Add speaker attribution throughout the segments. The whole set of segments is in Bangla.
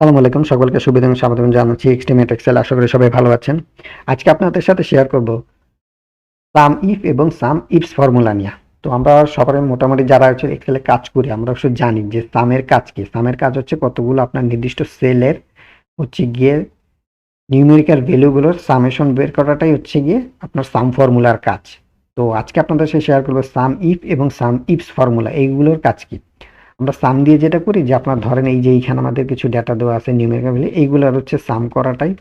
Speaker 1: আসসালামু আলাইকুম, সকলকে শুভেচ্ছা এবং স্বাগতম জানাচ্ছি এক্সটিমেট এক্সেল। আশা করি সবাই ভালো আছেন। আজকে আপনাদের সাথে শেয়ার করব সাম ইফ এবং সাম ইফস ফর্মুলা নিয়ে। তো আমরা সবাই মোটামুটি যারা হচ্ছে এক্সেলে কাজ করি আমরা অবশ্য জানি যে সামের কাজ কি। সামের কাজ হচ্ছে কতগুলো আপনার নির্দিষ্ট সেলের হচ্ছে গিয়ে নিউমেরিক্যাল ভ্যালুগুলোর সামেশন বের করাটাই হচ্ছে গিয়ে আপনার সাম ফর্মুলার কাজ। তো আজকে আপনাদের সাথে শেয়ার করব সাম ইফ এবং সাম ইফস ফর্মুলা এইগুলোর কাজ কি। আমরা সাম দিয়ে যেটা করি যে আপনার ধরেন এই যে এইখানে আমাদের কিছু ডেটা দেওয়া আছে নিউমেরিক্যাল ভ্যালু, এইগুলোর হচ্ছে সাম করাটাই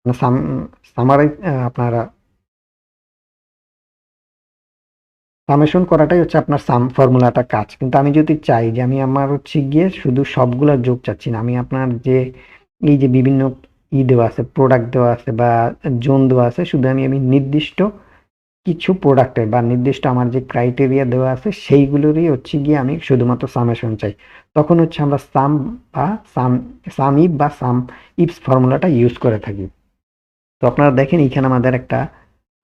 Speaker 1: সাম সামারাইজ আপনারা সামেশন করাটাই হচ্ছে আপনার সাম ফর্মুলাটা কাজ। কিন্তু আমি যদি চাই যে আমি আমার হচ্ছে গিয়ে শুধু সবগুলা যোগ চাচ্ছি না, আমি আপনার যে এই যে বিভিন্ন দেওয়া আছে, প্রোডাক্ট দেওয়া আছে বা জোন দেওয়া আছে, শুধু আমি নির্দিষ্ট কিছু প্রোডাক্টের বা নির্দিষ্ট আমার যে ক্রাইটেরিয়া দেওয়া আছে সেইগুলোরই হচ্ছে গিয়ে আমি শুধুমাত্র সামেশন চাই, তখন হচ্ছে আমরা সাম বা সাম ইফ বা সাম ইফস ফর্মুলাটা ইউজ করে থাকি। তো আপনারা দেখেন এইখানে আমাদের একটা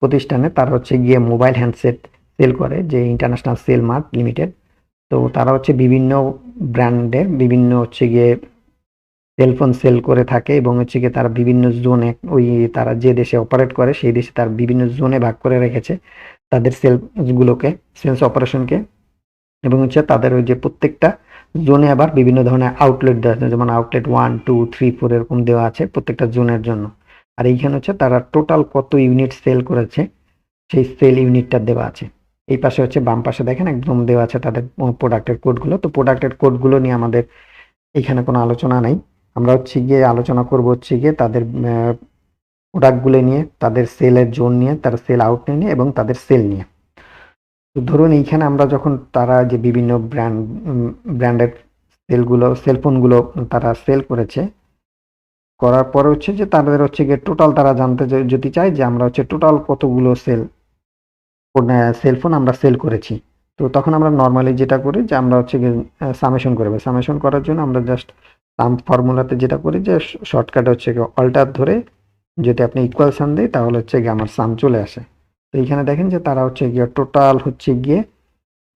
Speaker 1: প্রতিষ্ঠানে তারা হচ্ছে গিয়ে মোবাইল হ্যান্ডসেট সেল করে, যে ইন্টারন্যাশনাল সেল মার্ট লিমিটেড। তো তারা হচ্ছে বিভিন্ন ব্র্যান্ডের বিভিন্ন হচ্ছে গিয়ে সেলফোন সেল করে থাকে এবং হচ্ছে গিয়ে তারা বিভিন্ন জোনে ওই তারা যে দেশে অপারেট করে সেই দেশে তার বিভিন্ন জোনে ভাগ করে রেখেছে তাদের সেলগুলোকে, সেলস অপারেশনকে। এবং হচ্ছে তাদের ওই যে প্রত্যেকটা জোনে আবার বিভিন্ন ধরনের আউটলেট দেওয়া আছে, যেমন আউটলেট 1, 2, 3, 4 এরকম দেওয়া আছে প্রত্যেকটা জোনের জন্য। আর এইখানে হচ্ছে তারা টোটাল কত ইউনিট সেল করেছে সেই সেল ইউনিটটা দেওয়া আছে। এই পাশে হচ্ছে বাম পাশে দেখেন একদম দেওয়া আছে তাদের প্রোডাক্টের কোডগুলো। তো প্রোডাক্টের কোডগুলো নিয়ে আমাদের এখানে কোনো আলোচনা নাই। আমরা হচ্ছে গিয়ে আলোচনা করব হচ্ছে গিয়ে তাদের প্রোডাক্টগুলো নিয়ে, তাদের সেলের জোন নিয়ে, তার সেল আউট নিয়ে এবং তাদের সেল নিয়ে। তো ধরুন এইখানে আমরা যখন তারা যে বিভিন্ন ব্র্যান্ডের সেলফোনগুলো তারা সেল করেছে, করার পরে হচ্ছে যে তাদের হচ্ছে গিয়ে টোটাল তারা জানতে যদি চাই যে আমরা হচ্ছে টোটাল কতগুলো সেলফোন আমরা সেল করেছি। তো তখন আমরা নর্মালি যেটা করি যে আমরা হচ্ছে গিয়ে সামেশন করবো। সামেশন করার জন্য আমরা জাস্ট সাম ফর্মুলাতে যেটা করি যে শর্টকাট হচ্ছে গিয়ে অল্টার ধরে যদি আপনি ইকুয়াল সান দিই তাহলে হচ্ছে গিয়ে আমার সাম চলে আসে। তো এইখানে দেখেন যে তারা হচ্ছে গিয়ে টোটাল হচ্ছে গিয়ে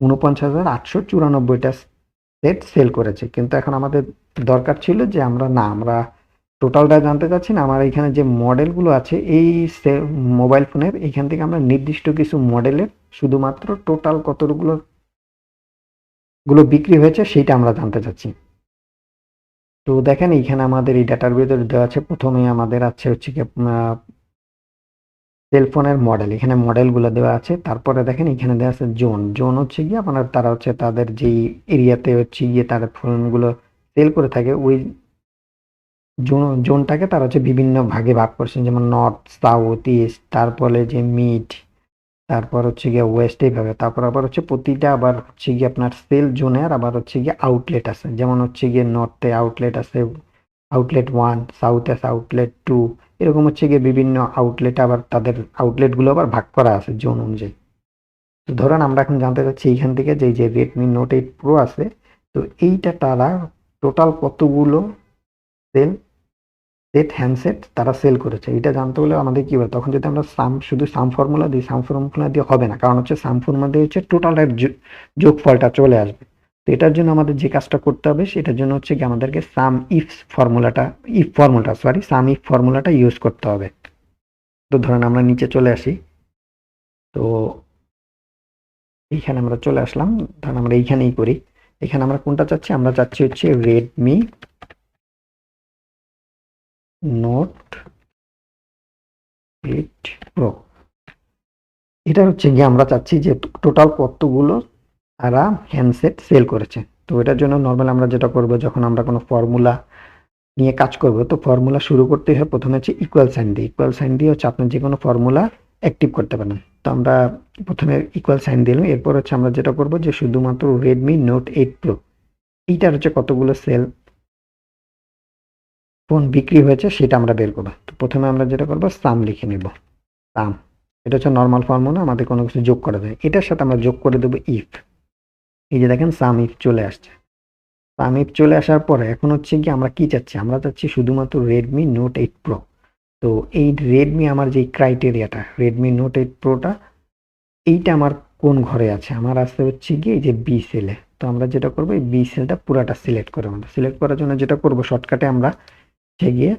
Speaker 1: ৪৯,৮৯৪টা সেট সেল করেছে। কিন্তু এখন আমাদের দরকার ছিল যে আমরা টোটালটা জানতে চাচ্ছি না, আমার এখানে যে মডেলগুলো আছে এই মোবাইল ফোনের এখান থেকে আমরা নির্দিষ্ট কিছু মডেলের শুধুমাত্র টোটাল কতগুলো বিক্রি হয়েছে সেইটা আমরা জানতে চাচ্ছি। তো দেখেন এইখানে আমাদের এই ডাটার ভিতরে দেওয়া আছে, প্রথমে আমাদের আছে হচ্ছে কি সেলফোনের মডেল, এখানে মডেলগুলো দেওয়া আছে। তারপরে দেখেন এখানে দেওয়া আছে জোন হচ্ছে গিয়ে আপনার তারা হচ্ছে তাদের যেই এরিয়াতে হচ্ছে গিয়ে তারা ফোনগুলো সেল করে থাকে ওই জোনটাকে তারা হচ্ছে বিভিন্ন ভাগে ভাগ করছেন, যেমন নর্থ, সাউথ, ইস্ট, তারপরে যে মিড, তারপর হচ্ছে গিয়ে ওয়েস্ট, এইভাবে। তারপর আবার হচ্ছে প্রতিটা আবার হচ্ছে গিয়ে আপনার সেল জোনের আবার হচ্ছে গিয়ে আউটলেট আছে, যেমন হচ্ছে গিয়ে নর্থে আউটলেট আছে আউটলেট 1, সাউথে আছে আউটলেট 2, এরকম হচ্ছে গিয়ে বিভিন্ন আউটলেট আবার তাদের আউটলেটগুলো আবার ভাগ করা আছে জোন অনুযায়ী। তো ধরেন আমরা এখন জানতে চাচ্ছি এইখান থেকে যে রেডমি নোট 8 প্রো আছে, তো এইটা তারা টোটাল কতগুলো সেল সেট হ্যান্ডসেট তারা সেল করেছে এটা জানতে হলে আমাদের কি হবে, তখন যদি আমরা শুধু সাম ফর্মুলা দিই, সাম ফর্মুলা দিয়ে হবে না, কারণ হচ্ছে সাম ফর্মুলা দিয়ে হচ্ছে টোটালের যোগফলটা চলে আসবে। তো এটার জন্য আমাদের যে কাজটা করতে হবে সেটার জন্য হচ্ছে কি আমাদেরকে সাম ইফ ফর্মুলাটা ইউজ করতে হবে। তো ধরেন আমরা নিচে চলে আসি, তো এইখানে আমরা চলে আসলাম, ধরেন আমরা এইখানেই করি। এখানে আমরা কোনটা চাচ্ছি, আমরা চাচ্ছি হচ্ছে রেডমি নোট 8 প্রো। এটা হচ্ছে গিয়ে আমরা চাচ্ছি যে টোটাল কতগুলো তারা হ্যান্ডসেট সেল করেছে। তো এটার জন্য নর্মাল আমরা যেটা করব, যখন আমরা কোনো ফর্মুলা নিয়ে কাজ করব, তো ফর্মুলা শুরু করতে হয় প্রথমে হচ্ছে ইকুয়াল সাইন দিয়ে। ইকুয়াল সাইন দিয়ে হচ্ছে আপনি যে কোনো ফর্মুলা অ্যাক্টিভ করতে পারেন। তো আমরা প্রথমে ইকুয়াল সাইন দিলাম, এরপর হচ্ছে আমরা যেটা করব যে শুধুমাত্র রেডমি নোট 8 প্রো এইটার হচ্ছে কতগুলো ফোন বিক্রি হয়েছে সেটা আমরা বের করবো। তো প্রথমে আমরা যেটা করব সাম লিখে নিব, সাম। এটা হচ্ছে নর্মাল ফর্মুলা, আমাদের কোনো কিছু যোগ করা যায়, এটার সাথে আমরা যোগ করে দেবো ইফ। এই যে দেখেন সাম ইফ চলে আসছে। সাম ইফ চলে আসার পরে এখন হচ্ছে কি আমরা কি চাচ্ছি, আমরা চাচ্ছি শুধুমাত্র রেডমি নোট 8 প্রো। তো এই রেডমি আমার যে ক্রাইটেরিয়াটা রেডমি নোট 8 প্রোটা এইটা আমার কোন ঘরে আছে, আমার আসতে হচ্ছে কি এই যে বি সেলে। তো আমরা যেটা করবো এই বি সেলটা পুরাটা সিলেক্ট করে, আমরা সিলেক্ট করার জন্য যেটা করব শর্টকাটে আমরা গিয়ে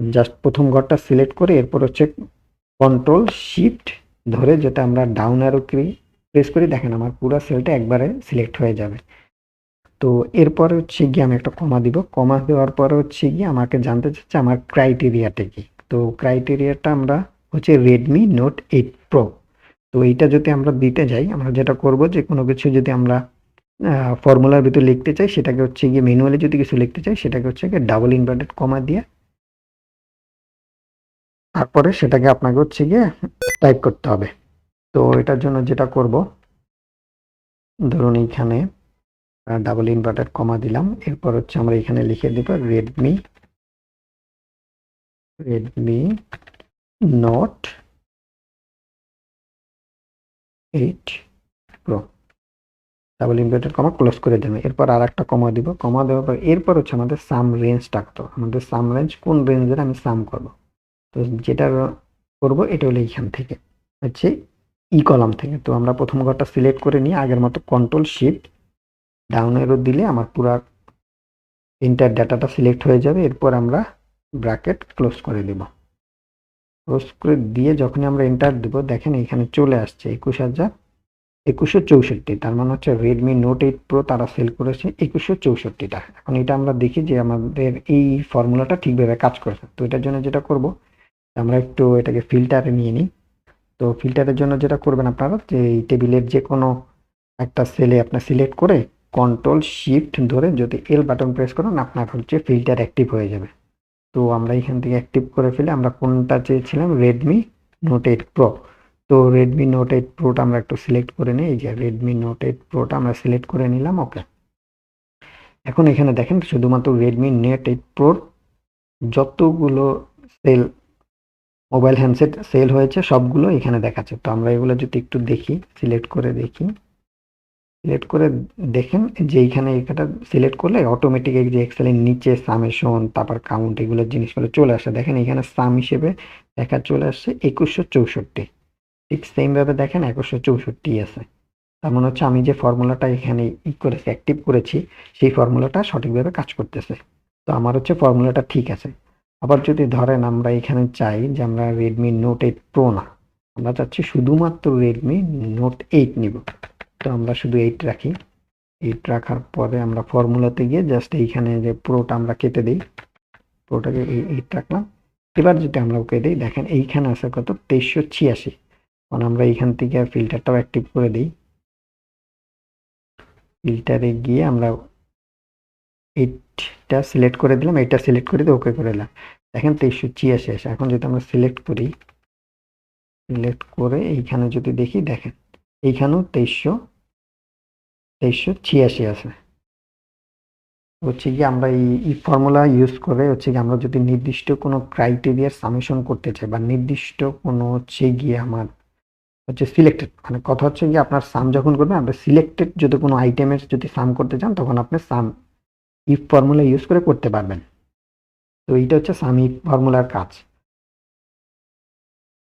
Speaker 1: জাস্ট প্রথম ঘরটা সিলেক্ট করে এরপর হচ্ছে কন্ট্রোল শিফট ধরে যাতে আমরা ডাউন অ্যারো প্রেস করি, দেখেন আমার পুরো সেলটা একবারে সিলেক্ট হয়ে যাবে। তো এরপরে হচ্ছে গিয়ে আমি একটা কমা দিব, কমা দেওয়ার পরে হচ্ছে গিয়ে আমাকে জানতে চাচ্ছে আমার ক্রাইটেরিয়াটা কি। তো ক্রাইটেরিয়াটা আমরা হচ্ছে রেডমি নোট 8 প্রো। তো এইটা যদি আমরা দিতে যাই, আমরা যেটা করব যে কোনো কিছু যদি আমরা ফর্মুলার ভিতর লিখতে চাই সেটাকে হচ্ছে গিয়ে ম্যানুয়ালি যদি কিছু লিখতে চাই সেটাকে হচ্ছে গিয়ে ডাবল ইনভার্টেড কমা দিয়ে তারপরে সেটাকে আপনাকে হচ্ছে গিয়ে টাইপ করতে হবে। তো এটার জন্য যেটা করব, ধরুন এইখানে ডাবল ইনভার্টেড কমা দিলাম, এরপর হচ্ছে আমরা এখানে লিখে দিব Redmi note 8 pro, double inverted comma close করে দেবেন। এরপর আর একটা কমা দিব, কমা দেওয়ার পর এরপর হচ্ছে আমাদের সাম রেঞ্জ রাখতো, আমাদের সাম রেঞ্জ কোন রেঞ্জের আমি সাম করব। তো যেটা করব এটা হলো এইখান থেকে হচ্ছে ই কলাম থেকে। তো আমরা প্রথম ঘরটা সিলেক্ট করে নিয়ে আগের মতো কন্ট্রোল শিফট ডাউন অ্যারো দিলে আমার পুরা ইন্টার ডাটাটা সিলেক্ট হয়ে যাবে। এরপর আমরা ব্র্যাকেট ক্লোজ করে দেব। ক্লোজ করে দিয়ে যখনই আমরা এন্টার দেব দেখেন এখানে চলে আসছে 21,64। তার মানে হচ্ছে রেডমি নোট 8 প্রো তারা সেল করেছে 2164টা। এখন এটা আমরা দেখি যে আমাদের এই ফর্মুলাটা ঠিকভাবে কাজ করেছে। তো এটার জন্য যেটা করব, আমরা একটু এটাকে ফিল্টারে নিয়ে নিই। তো ফিল্টারের জন্য যেটা করবেন আপনারা যে এই টেবিলের যে কোনো একটা সেলে আপনার সিলেক্ট করে কন্ট্রোল শিফট ধরে যদি এল বাটন প্রেস করেন আপনার হচ্ছে ফিল্টার অ্যাক্টিভ হয়ে যাবে। তো আমরা এখান থেকে অ্যাক্টিভ করে ফেলে আমরা কোনটা চেয়েছিলাম, রেডমি নোট 8 প্রো। তো রেডমি নোট 8 প্রোটা আমরা একটু সিলেক্ট করে নিই, এই যে রেডমি নোট 8 প্রোটা আমরা সিলেক্ট করে নিলাম। ওকে, এখন এখানে দেখেন শুধুমাত্র রেডমি নোট 8 প্রোর যতগুলো সেল মোবাইল হ্যান্ডসেট সেল হয়েছে সবগুলো এখানে দেখাচ্ছে। তো আমরা এগুলো যদি একটু দেখি, সিলেক্ট করে দেখি, সিলেক্ট করে দেখেন যে এইখানে এটা সিলেক্ট করলে অটোমেটিক এই যে এক্সেলের নিচে সামেশন তারপর কাউন্ট এগুলো জিনিসগুলো চলে আসে। দেখেন এখানে সাম হিসেবে দেখা চলে আসছে 2164। ঠিক সেম ভাবে দেখেন 2164 আছে। তার মানে হচ্ছে আমি যে ফর্মুলাটা এখানে করেছি অ্যাক্টিভ করেছি সেই ফর্মুলাটা সঠিকভাবে কাজ করতেছে। তো আমার হচ্ছে ফর্মুলাটা ঠিক আছে। আবার যদি ধরেন আমরা এখানে চাই যে আমরা রেডমি নোট 8 প্রো না, আমরা চাচ্ছি শুধুমাত্র রেডমি নোট 8 নিব। তো আমরা শুধু 8 রাখি। 8 রাখার পরে আমরা ফর্মুলাতে গিয়ে জাস্ট এইখানে যে প্রোটা আমরা কেটে দিই, প্রোটাকে এই 8 রাখলাম। এবার যদি আমরা ওকে দিই দেখেন এইখানে আছে কত 2386। কারণ আমরা এইখান থেকে ফিল্টারটাও অ্যাক্টিভ করে দিই, ফিল্টারে গিয়ে আমরা এইটা সিলেক্ট করে দিলাম, এটা সিলেক্ট করে দিয়ে ওকে করে দিলাম। দেখেন 2386 আসে। এখন যদি আমরা সিলেক্ট করি, সিলেক্ট করে এইখানে যদি দেখি দেখেন এইখানেও 2386 আছে। হচ্ছে কি আমরা এই ফর্মুলা ইউজ করে হচ্ছে কি আমরা যদি নির্দিষ্ট কোনো ক্রাইটেরিয়ার সামেশন করতে চাই বা নির্দিষ্ট কোনো হচ্ছে গিয়ে আমার হচ্ছে সিলেক্টেড, মানে কথা হচ্ছে কি আপনার সাম যখন করবেন আপনি সিলেক্টেড যদি কোনো আইটেমের যদি সাম করতে চান তখন আপনি সাম ইফ ফর্মুলা ইউজ করে করতে পারবেন। তো এইটা হচ্ছে সাম ইফ ফর্মুলার কাজ।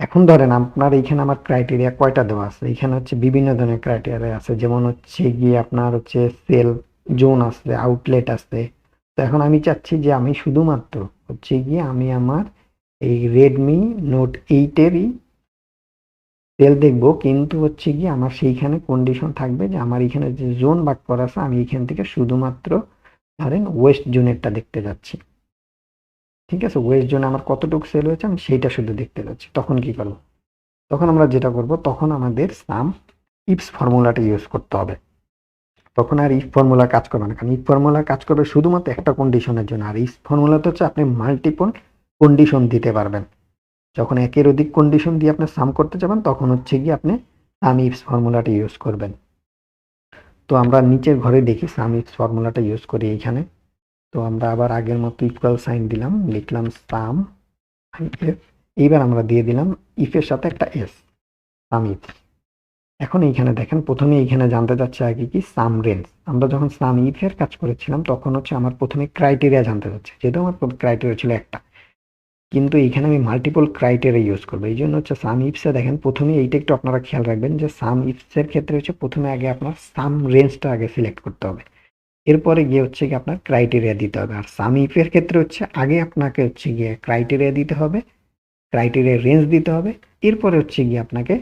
Speaker 1: এখন ধরেন আপনার এইখানে আমার ক্রাইটেরিয়া কয়টা দেওয়া আছে, এইখানে হচ্ছে বিভিন্ন ধরনের ক্রাইটেরিয়া আছে, যেমন হচ্ছে গিয়ে আপনার হচ্ছে সেল জোন আছে, আউটলেট আছে। তো এখন আমি চাচ্ছি যে আমি শুধুমাত্র হচ্ছে গিয়ে আমি আমার এই রেডমি নোট 8-এরই সেল দেখবো, কিন্তু হচ্ছে গিয়ে আমার সেইখানে কন্ডিশন থাকবে যে আমার এখানে যে জোন ভাগ করা আছে আমি এখান থেকে শুধুমাত্র ধরেন ওয়েস্ট জোনেরটা দেখতে যাচ্ছি। ঠিক আছে, ওয়েস্ট জোনে আমার কতটুকু সেল হয়েছে আমি সেইটা শুধু দেখতে যাচ্ছি। তখন কি করবো, তখন আমরা যেটা করব তখন আমাদের সাম ইফস ফর্মুলাটা ইউজ করতে হবে। তখন আর ইফ ফর্মুলা কাজ করবে না, কারণ ইফ ফর্মুলা কাজ করবে শুধুমাত্র একটা কন্ডিশনের জন্য। আর ইফ ফর্মুলাতে হচ্ছে আপনি মাল্টিপল কন্ডিশন দিতে পারবেন। যখন একের অধিক কন্ডিশন দিয়ে আপনি সাম করতে যাবেন তখন হচ্ছে গিয়ে আপনি সাম ইফস ফর্মুলাটা ইউজ করবেন। তো আমরা নিচের ঘরে দেখি সাম ইফস ফর্মুলাটা ইউজ করি এইখানে। তো আমরা আবার আগের মতো ইকুয়াল সাইন দিলাম, লিখলাম সাম ইফ। এইবার আমরা দিয়ে দিলাম ইফের সাথে একটা এস, সাম ইফ। এখন এইখানে দেখেন প্রথমে এইখানে জানতে চাচ্ছে আগে কি সাম রেঞ্জ। আমরা যখন সাম ইফ এর কাজ করেছিলাম তখন হচ্ছে আমার প্রথমে ক্রাইটেরিয়া জানতে চাচ্ছে, যেহেতু আমার ক্রাইটেরিয়া ছিল একটা, কিন্তু এইখানে আমি মাল্টিপল ক্রাইটেরিয়া ইউজ করবো। এই জন্য হচ্ছে সাম ইফসে দেখেন প্রথমে এইটা একটু আপনারা খেয়াল রাখবেন যে সাম ইফসের ক্ষেত্রে হচ্ছে প্রথমে আগে আপনার সাম রেঞ্জটা আগে সিলেক্ট করতে হবে। এরপরে গিয়ে হচ্ছে গিয়ে আপনার ক্রাইটেরিয়া দিতে হবে। আর সামইফ এর ক্ষেত্রে হচ্ছে আগে আপনাকে হচ্ছে গিয়ে ক্রাইটেরিয়া দিতে হবে, ক্রাইটেরিয়া রেঞ্জ দিতে হবে, এরপরে হচ্ছে গিয়ে আপনাকে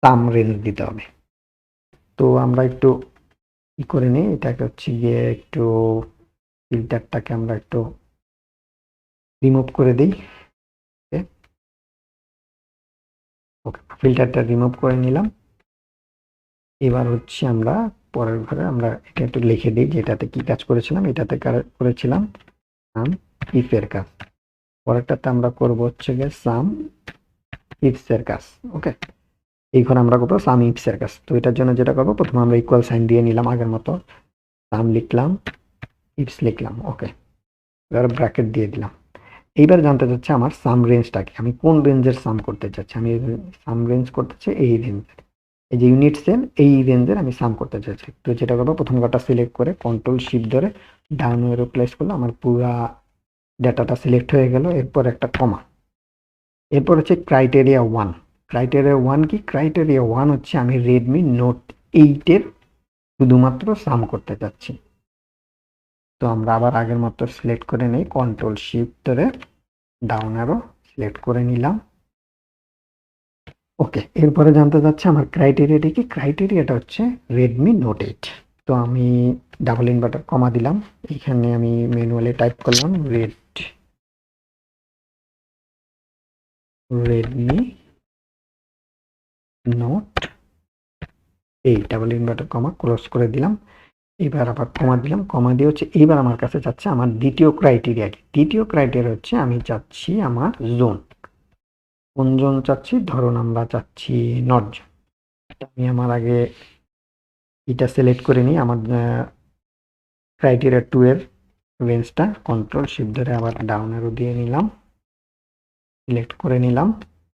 Speaker 1: সাম রেঞ্জ দিতে হবে। তো আমরা একটু কি করে নিই, এটাকে হচ্ছে গিয়ে একটু ফিল্টারটাকে আমরা একটু রিমুভ করে দিই। ওকে, ফিল্টারটা রিমুভ করে নিলাম। এবার হচ্ছে আমরা পরের ঘরে আমরা এটা একটু লিখে দিই যে এটাতে কি কাজ করেছিলাম। এটাতে করেছিলাম সাম ইফ এর কাজ, পরেরটাতে আমরা করব হচ্ছে গিয়ে সাম ইফস এর কাজ। ওকে, এই ঘরে আমরা করবো সাম ইফস এর কাজ। তো এটার জন্য যেটা করবো, প্রথমে আমরা ইকুয়াল সাইন দিয়ে নিলাম আগের মতো, সাম লিখলাম, ইফস লিখলাম। ওকে, এবার ব্র্যাকেট দিয়ে দিলাম। এইবার জানতে চাচ্ছে আমার সাম রেঞ্জটাকে, আমি কোন রেঞ্জের সাম করতে চাচ্ছি। আমি সাম রেঞ্জ করতে চাই এই রেঞ্জের, এই যে ইউনিট সেল এই রেঞ্জের আমি সাম করতে চাচ্ছি। তো যেটা করবো, প্রথম ঘরটা সিলেক্ট করে কন্ট্রোল শিফট ধরে ডাউন এরো প্লেস করলে আমার পুরা ডাটাটা সিলেক্ট হয়ে গেল। এরপর একটা কমা, এরপর হচ্ছে ক্রাইটেরিয়া ওয়ান। ক্রাইটেরিয়া ওয়ান কি? ক্রাইটেরিয়া ওয়ান হচ্ছে আমি রেডমি নোট 8 শুধুমাত্র সাম করতে চাচ্ছি। তো আমরা আবার আগের মতো সিলেক্ট করে নেই, কন্ট্রোল শিফট ধরে ডাউন অ্যারো সিলেক্ট করে নিলাম। ওকে, এরপরে জানতে চাচ্ছে আমার ক্রাইটেরিয়াটা কি? ক্রাইটেরিয়াটা হচ্ছে রেডমি নোট 8। তো আমি ডাবল ইনভার্টার কমা দিলাম, এখানে আমি ম্যানুয়ালি টাইপ করলাম Redmi note 8, double inverter comma close করে দিলাম। এবার আবার কমা দিলাম, কমা দিয়ে হচ্ছে এইবার আমার কাছে চাচ্ছে আমার দ্বিতীয় ক্রাইটেরিয়া কি? দ্বিতীয় ক্রাইটেরিয়া হচ্ছে আমি চাচ্ছি আমার জোন। কোন জোন চাচ্ছি? ধরুন আমরা চাচ্ছি নর্থ জোন। আমি আমার আগে এটা সিলেক্ট করে নিই, আমার ক্রাইটেরিয়া 2 এর রেঞ্জটা কন্ট্রোল শিফট ধরে আবার ডাউন অ্যারো দিয়ে নিলাম, সিলেক্ট করে নিলাম।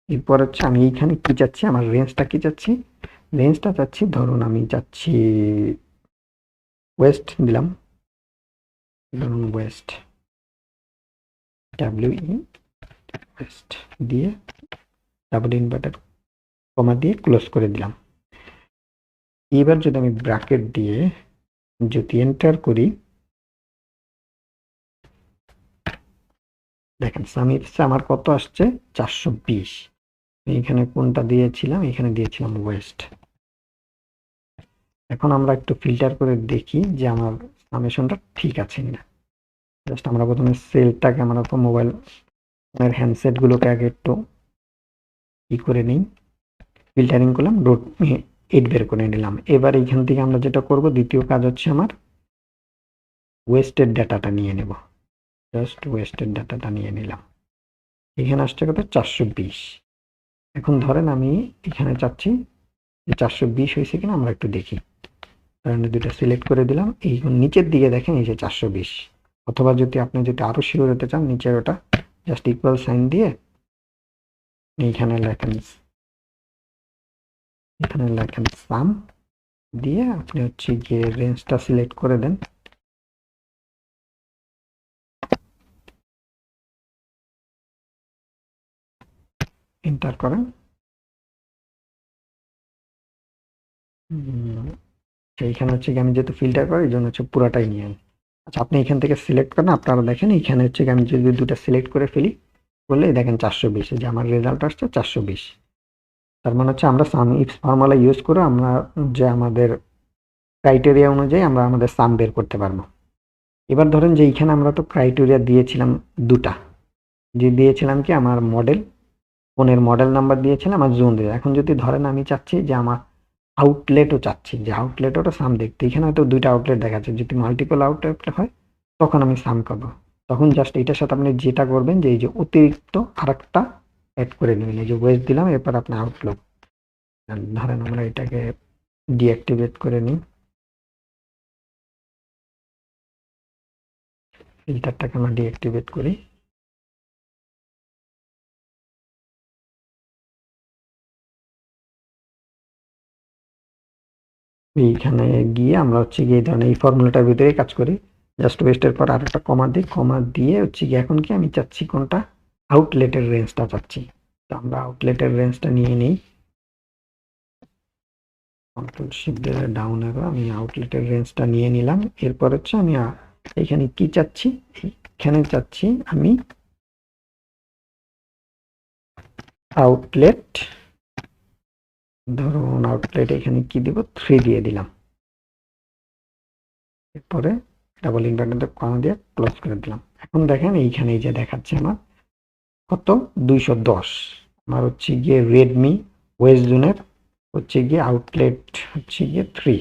Speaker 1: এরপর হচ্ছে আমি এইখানে কি চাচ্ছি, আমার রেঞ্জটা কি চাচ্ছি? রেঞ্জটা চাচ্ছি, ধরুন আমি চাচ্ছি ওয়েস্ট দিলাম, ধরুন ওয়েস্ট, ডাব্লিউ ওয়েস্ট দিয়ে ডাবল ইনভার্টার কমা দিয়ে ক্লোজ করে দিলাম। এবার যদি আমি ব্র্যাকেট দিয়ে যদি এন্টার করি, দেখেন সামিফস আমার কত আসছে? 420। এইখানে কোনটা দিয়েছিলাম? এখানে দিয়েছিলাম ওয়েস্ট। এখন আমরা একটু ফিল্টার করে দেখি যে আমার সামেশনটা ঠিক আছে কিনা। জাস্ট আমরা প্রথমে সেলটাকে আমরা তো মোবাইল হ্যান্ডসেট গুলোকে আগে একটু ই করে নিই, ফিল্টারিং করলাম, ডট 8 বের করে নিলাম। এবার এইখান থেকে আমরা যেটা করব, দ্বিতীয় কাজ হচ্ছে আমার ওয়েস্টেড ডাটাটা নিয়ে নেব। জাস্ট ওয়েস্টেড ডাটাটা নিয়ে নিলাম, এখানে আসছে কত? 420। এখন ধরেন আমি এখানে চাচ্ছি যে 420 হয়েছে কিনা আমরা একটু দেখি। কারণ দুটো সিলেক্ট করে দিলাম, এই নিচের দিকে দেখেন এই যে 420। অথবা যদি আপনি যদি আরো শিওর হতে চান, নিচের ওটা জাস্ট ইকুয়াল সাইন দিয়ে এইখানে লেখেন সাম দিয়ে আপনি হচ্ছে গিয়ে রেঞ্জটা সিলেক্ট করে দেন। এন্টার করেন। এইখানে হচ্ছে আমি যেহেতু ফিল্টার করি এই জন্য হচ্ছে পুরাটাই নিয়ে আনি। আচ্ছা, আপনি এখান থেকে সিলেক্ট করেন, আপনারা দেখেন এইখানে হচ্ছে আমি যদি দুটো সিলেক্ট করে ফেলি, করলে দেখেন 420, যে আমার রেজাল্ট আসছে 420। তার মানে হচ্ছে আমরা সাম ইফ ফর্মুলা ইউজ করে আমরা যে আমাদের ক্রাইটেরিয়া অনুযায়ী আমরা আমাদের সাম বের করতে পারবো। এবার ধরেন যে এইখানে আমরা তো ক্রাইটেরিয়া দিয়েছিলাম দুটা, যে দিয়েছিলাম কি আমার মডেল, ফোনের মডেল নাম্বার দিয়েছিলাম আর জোন দিয়ে। এখন যদি ধরেন আমি চাচ্ছি যে আমার আউটলেটও চাচ্ছি, যে আউটলেটেরও সাম দেখতে, এখানে হয়তো দুইটা আউটলেট দেখাচ্ছে, যদি মাল্টিপল আউটলেট হয় তখন আমি সাম করবো। তখন জাস্ট এটার সাথে আপনি যেটা করবেন যে এই যে অতিরিক্ত আরেকটা অ্যাড করে নেবেন, এই যে ওয়েস্ট দিলাম, এরপর আপনি আউটলুক ধরেন আমরা এটাকে ডিঅ্যাক্টিভেট করে নিই, ফিল্টারটাকে আমরা ডিঅ্যাক্টিভেট করি। এইখানে গিয়ে আমরা হচ্ছে গিয়ে এই ধরনের এই ফর্মুলাটার ভিতরে কাজ করি। জাস্ট ওয়েস্টের পর আর একটা কমা দিই, কমা দিয়ে হচ্ছে গিয়ে এখন কি আমি চাচ্ছি কোনটা? আউটলেটের রেঞ্জটা চাচ্ছি। তো আমরা আউটলেটের রেঞ্জটা নিয়ে নিই। কন্ট্রোল শিফট দিয়ে ডাউন অ্যারো, আমি আউটলেটের রেঞ্জটা নিয়ে নিলাম। এরপর হচ্ছে আমি এখানে কি চাচ্ছি, এখানে চাচ্ছি আমি আউটলেট, ধরুন আউটলেট এখানে কি দিব, 3 দিয়ে দিলাম। এরপরে ডাবল ইনভার্টেড কমা দিয়ে ক্লোজ করে দিলাম। এখন দেখেন এইখানে এই যে দেখাচ্ছে আমার কত 210। আমার হচ্ছে গিয়ে রেডমি ওয়েস্ট জোনের হচ্ছে গিয়ে আউটলেট হচ্ছে গিয়ে 3,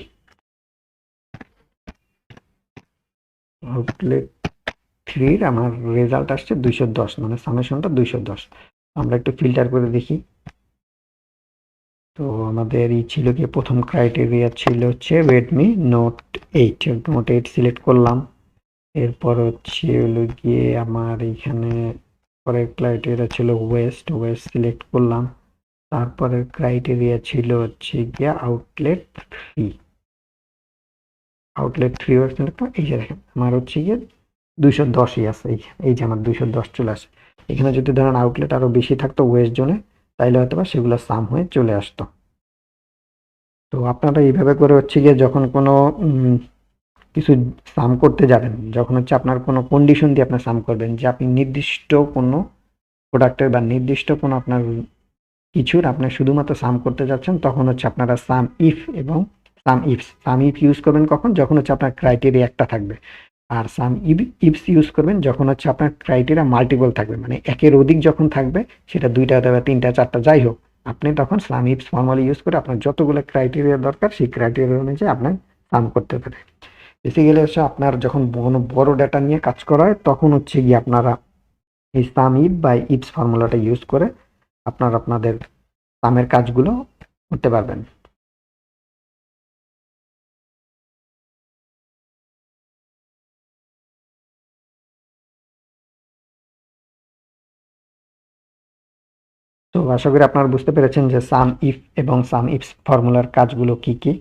Speaker 1: আউটলেট 3 আমার রেজাল্ট আসছে 210, মানে সামেশনটা 210। আমরা একটু ফিল্টার করে দেখি। তো আমাদের এই ছিল গিয়ে প্রথম ক্রাইটেরিয়া ছিল হচ্ছে রেডমি নোট 8 সিলেক্ট করলাম। এরপর হচ্ছে হলো গিয়ে আমার এইখানে পরের ক্রাইটেরিয়া ছিল ওয়েস্ট সিলেক্ট করলাম। তারপরে ক্রাইটেরিয়া ছিল হচ্ছে গিয়ে আউটলেট 3 সিলেক্ট করলাম। এই যে দেখেন আমার হচ্ছে গিয়ে 210ই আছে, এই যে আমার 210 চলে আসে। এখানে যদি ধরেন আউটলেট আরো বেশি থাকতো ওয়েস্ট জোনে, তাইলে হয়তো বা সেগুলো সাম হয়ে চলে আসতো। তো আপনারা এইভাবে করে হচ্ছে গিয়ে যখন কোনো কিছু সাম করতে যাবেন, যখন হচ্ছে আপনার কোনো কন্ডিশন দিয়ে আপনার সাম করবেন, যে আপনি নির্দিষ্ট কোনো প্রোডাক্টের বা নির্দিষ্ট কোনো আপনার কিছুর আপনি শুধুমাত্র সাম করতে যাচ্ছেন, তখন হচ্ছে আপনারা সাম ইফ এবং সাম ইফ ইউজ করবেন কখন, যখন হচ্ছে আপনার ক্রাইটেরিয়া একটা থাকবে। আর সাম ইফস ইউজ করবেন যখন হচ্ছে আপনার ক্রাইটেরিয়া মাল্টিপল থাকবে, মানে একের অধিক যখন থাকবে, সেটা 2টা অথবা 3টা 4টা যাই হোক, আপনি তখন সাম ইফস ফর্মুলা ইউজ করে আপনার যতগুলো ক্রাইটেরিয়া দরকার সেই ক্রাইটেরিয়া অনুযায়ী আপনার সাম করতে পারে। বেসিক্যালি হচ্ছে আপনার যখন বড় ডেটা নিয়ে কাজ করা হয়, তখন হচ্ছে গিয়ে আপনারা এই সাম ইফ বা ইফস ফর্মুলাটা ইউজ করে আপনাদের সামের কাজগুলো করতে পারবেন। তো আশা করি আপনারা বুঝতে পেরেছেন যে সাম ইফ এবং সাম ইফস ফর্মুলার কাজগুলো কি কি।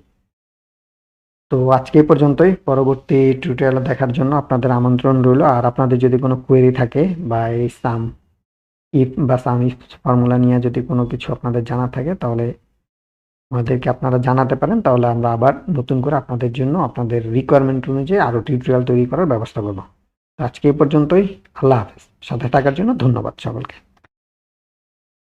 Speaker 1: তো আজকে এই পর্যন্তই। পরবর্তী টিউটোরিয়াল দেখার জন্য আপনাদের আমন্ত্রণ রইল। আর আপনাদের যদি কোনো কোয়েরি থাকে বা এই সাম ইফ বা সাম ইফ ফর্মুলা নিয়ে যদি কোনো কিছু আপনাদের জানা থাকে, তাহলে আমাদেরকে আপনারা জানাতে পারেন। তাহলে আমরা আবার নতুন করে আপনাদের জন্য আপনাদের রিকোয়ারমেন্ট অনুযায়ী আরও টিউটোরিয়াল তৈরি করার ব্যবস্থা করব। আজকে এই পর্যন্তই। আল্লাহ হাফেজ। সাথে থাকার জন্য ধন্যবাদ সকলকে।